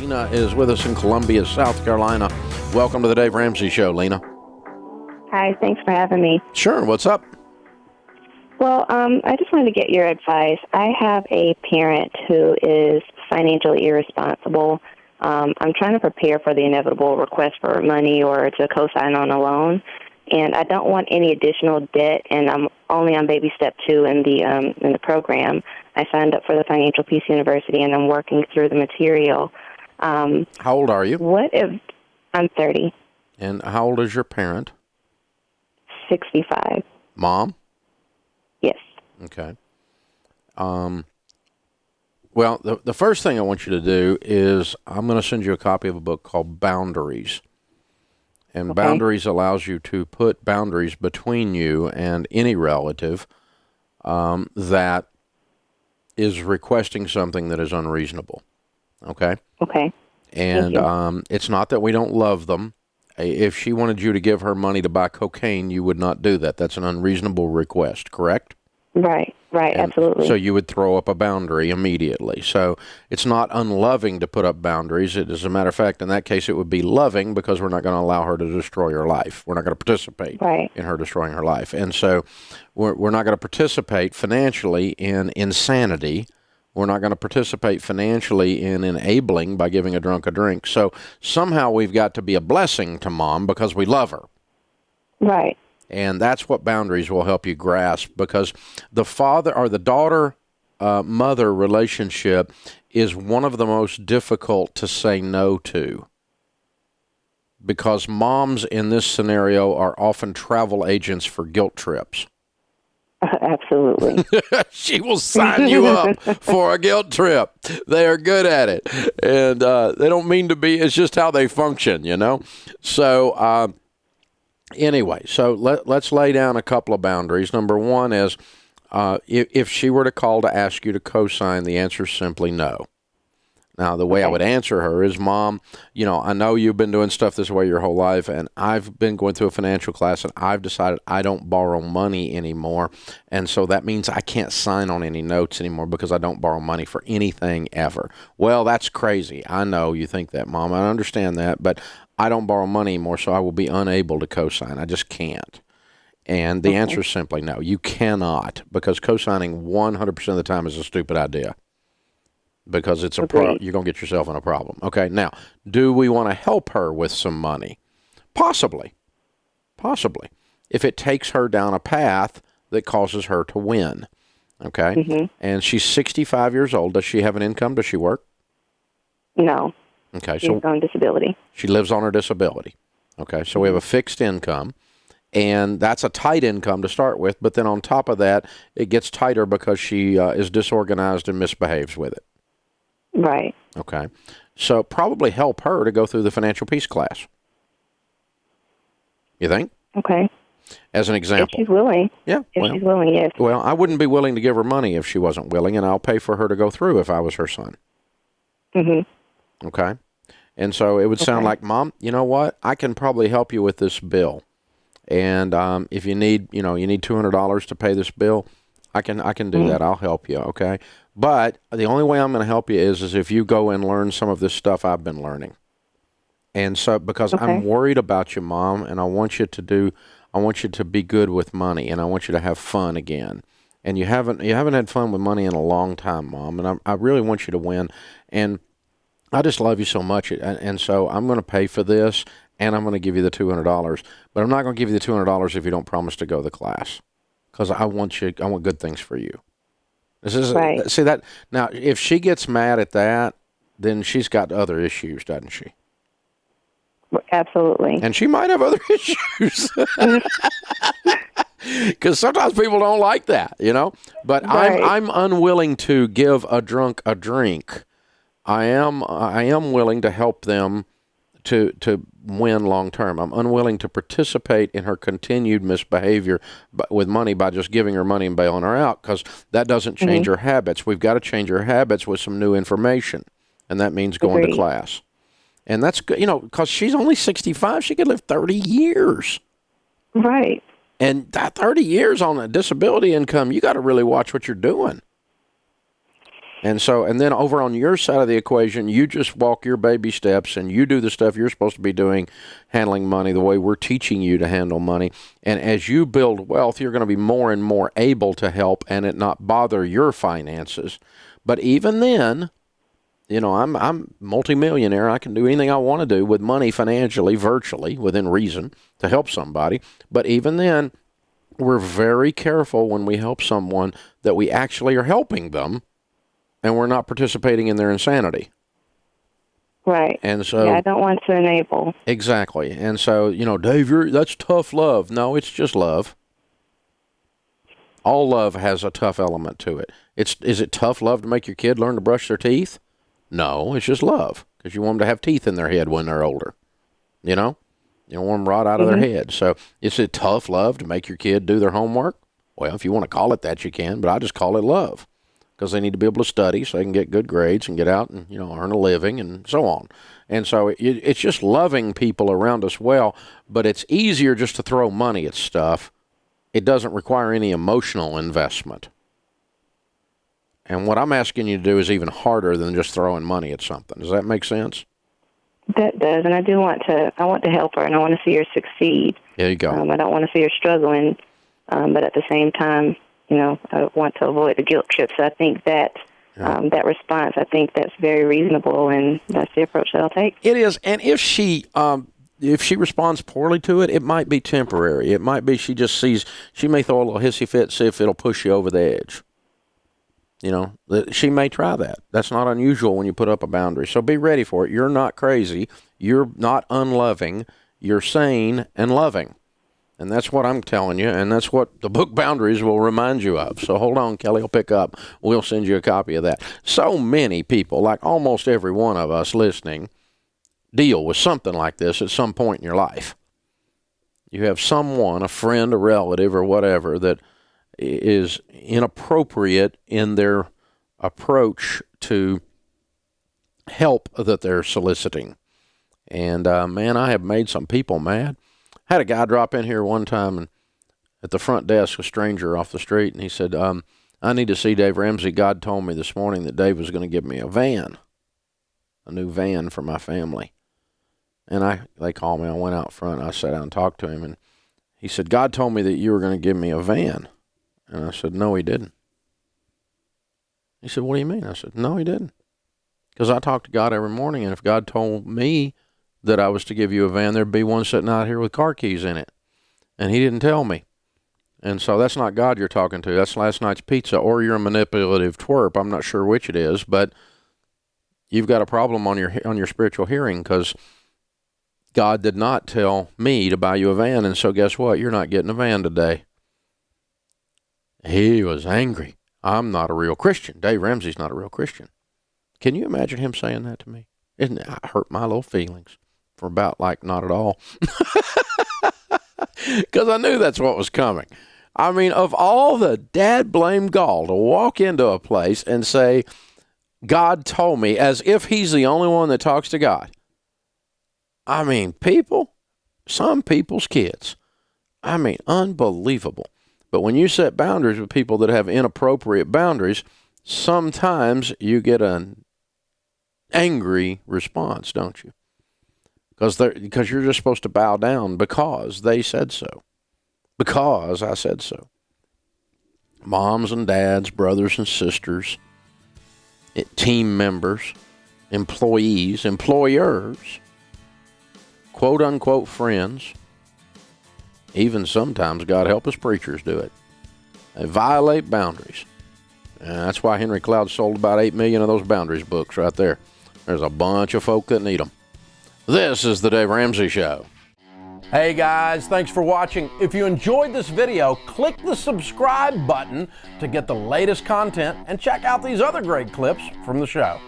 Lena is with us in Columbia, South Carolina. Welcome to the Dave Ramsey Show, Lena. Hi, thanks for having me. Sure, what's up? Well, I just wanted to get your advice. I have a parent who is financially irresponsible. I'm trying to prepare for the inevitable request for money or to co-sign on a loan, and I don't want any additional debt, and I'm only on baby step 2 in the program. I signed up for the Financial Peace University, and I'm working through the material. How old are you? What if I'm 30? And how old is your parent? 65. Mom? Yes. Okay. Well, the first thing I want you to do is I'm going to send you a copy of a book called Boundaries. And Okay. Boundaries allows you to put boundaries between you and any relative that is requesting something that is unreasonable. Okay? Okay. And it's not that we don't love them. If she wanted you to give her money to buy cocaine, you would not do that. That's an unreasonable request, correct? Right, absolutely. So you would throw up a boundary immediately. So it's not unloving to put up boundaries. As a matter of fact, in that case, it would be loving because we're not going to allow her to destroy her life. We're not going to participate in her destroying her life. And so we're not going to participate financially in insanity. We're not going to participate financially in enabling by giving a drunk a drink. So somehow we've got to be a blessing to Mom because we love her. Right. And that's what boundaries will help you grasp, because the father or the daughter-mother relationship is one of the most difficult to say no to, because moms in this scenario are often travel agents for guilt trips. Absolutely. She will sign you up for a guilt trip. They are good at it. And they don't mean to be. It's just how they function, you know. So anyway, so let's lay down a couple of boundaries. Number one is if she were to call to ask you to co-sign, the answer is simply no. Now, the way I would answer her is, Mom, you know, I know you've been doing stuff this way your whole life, and I've been going through a financial class, and I've decided I don't borrow money anymore, and so that means I can't sign on any notes anymore because I don't borrow money for anything ever. Well, that's crazy. I know you think that, Mom. I understand that, but I don't borrow money anymore, so I will be unable to co-sign. I just can't. And the answer is simply no. You cannot, because co-signing 100% of the time is a stupid idea. Because it's you're going to get yourself in a problem. Okay, now, do we want to help her with some money? Possibly. If it takes her down a path that causes her to win. Okay? And she's 65 years old. Does she have an income? Does she work? No. Okay, she's on disability. She lives on her disability. Okay, so we have a fixed income. And that's a tight income to start with. But then on top of that, it gets tighter because she is disorganized and misbehaves with it. Right. Okay. So probably help her to go through the financial peace class. You think? Okay. As an example. If she's willing. Yeah. If she's willing, yes. Well, I wouldn't be willing to give her money if she wasn't willing, and I'll pay for her to go through if I was her son. Mm-hmm. Okay. And so it would sound like, Mom, you know what? I can probably help you with this bill. And if you need, you need $200 to pay this bill, I can do that. I'll help you, okay? But the only way I'm going to help you is if you go and learn some of this stuff I've been learning. And so, because I'm worried about you, Mom, and I want you to be good with money, and I want you to have fun again. And you haven't had fun with money in a long time, Mom, and I really want you to win. And I just love you so much, and so I'm going to pay for this, and I'm going to give you the $200. But I'm not going to give you the $200 if you don't promise to go to the class, because I want good things for you. See that now? If she gets mad at that, then she's got other issues, doesn't she? Absolutely. And she might have other issues. Because sometimes people don't like that, But I'm unwilling to give a drunk a drink. I am willing to help them to win long term. I'm unwilling to participate in her continued misbehavior with money by just giving her money and bailing her out, because that doesn't change her habits. We've got to change her habits with some new information, and that means going to class. And that's good, because she's only 65. She could live 30 years. Right. And that 30 years on a disability income, you got to really watch what you're doing. And then over on your side of the equation, you just walk your baby steps and you do the stuff you're supposed to be doing, handling money the way we're teaching you to handle money. And as you build wealth, you're going to be more and more able to help and it not bother your finances. But even then, you know, I'm multimillionaire. I can do anything I want to do with money financially, virtually, within reason, to help somebody. But even then, we're very careful when we help someone that we actually are helping them and we're not participating in their insanity. Right. And so, yeah, I don't want to enable. Exactly. And so, you know, Dave, that's tough love. No, it's just love. All love has a tough element to it. Is it tough love to make your kid learn to brush their teeth? No, it's just love because you want them to have teeth in their head when they're older. You know? You don't want them right out of their head. So is it tough love to make your kid do their homework? Well, if you want to call it that, you can, but I just call it love. Because they need to be able to study so they can get good grades and get out and, you know, earn a living and so on. And so it's just loving people around us well, but it's easier just to throw money at stuff. It doesn't require any emotional investment. And what I'm asking you to do is even harder than just throwing money at something. Does that make sense? That does, and I want to help her, and I want to see her succeed. There you go. I don't want to see her struggling, but at the same time, you know, I want to avoid the guilt trip. So I think that that response, I think that's very reasonable, and that's the approach that I'll take. It is, and if she responds poorly to it, it might be temporary. It might be she may throw a little hissy fit, see if it'll push you over the edge. You know, she may try that. That's not unusual when you put up a boundary. So be ready for it. You're not crazy. You're not unloving. You're sane and loving. And that's what I'm telling you, and that's what the book Boundaries will remind you of. So hold on, Kelly will pick up. We'll send you a copy of that. So many people, like almost every one of us listening, deal with something like this at some point in your life. You have someone, a friend, a relative, or whatever, that is inappropriate in their approach to help that they're soliciting. And, man, I have made some people mad. I had a guy drop in here one time and at the front desk, a stranger off the street, and he said, I need to see Dave Ramsey. God told me this morning that Dave was going to give me a new van for my family. And they called me. I went out front. I sat down and talked to him, and he said, God told me that you were going to give me a van. And I said, no, he didn't. He said, what do you mean? I said, no, he didn't. Because I talk to God every morning, and if God told me that I was to give you a van, there'd be one sitting out here with car keys in it. And he didn't tell me. And so that's not God you're talking to. That's last night's pizza, or you're a manipulative twerp. I'm not sure which it is, but you've got a problem on your spiritual hearing, because God did not tell me to buy you a van, and so guess what? You're not getting a van today. He was angry. I'm not a real Christian. Dave Ramsey's not a real Christian. Can you imagine him saying that to me? Isn't it? I hurt my little feelings for about not at all. Because I knew that's what was coming. I mean, of all the dad blame gall to walk into a place and say, God told me, as if he's the only one that talks to God. I mean, some people's kids. I mean, unbelievable. But when you set boundaries with people that have inappropriate boundaries, sometimes you get an angry response, don't you? Because you're just supposed to bow down because they said so. Because I said so. Moms and dads, brothers and sisters, team members, employees, employers, quote-unquote friends, even sometimes, God help us, preachers do it. They violate boundaries. And that's why Henry Cloud sold about 8 million of those boundaries books right there. There's a bunch of folk that need them. This is the Dave Ramsey Show. Hey guys, thanks for watching. If you enjoyed this video, click the subscribe button to get the latest content and check out these other great clips from the show.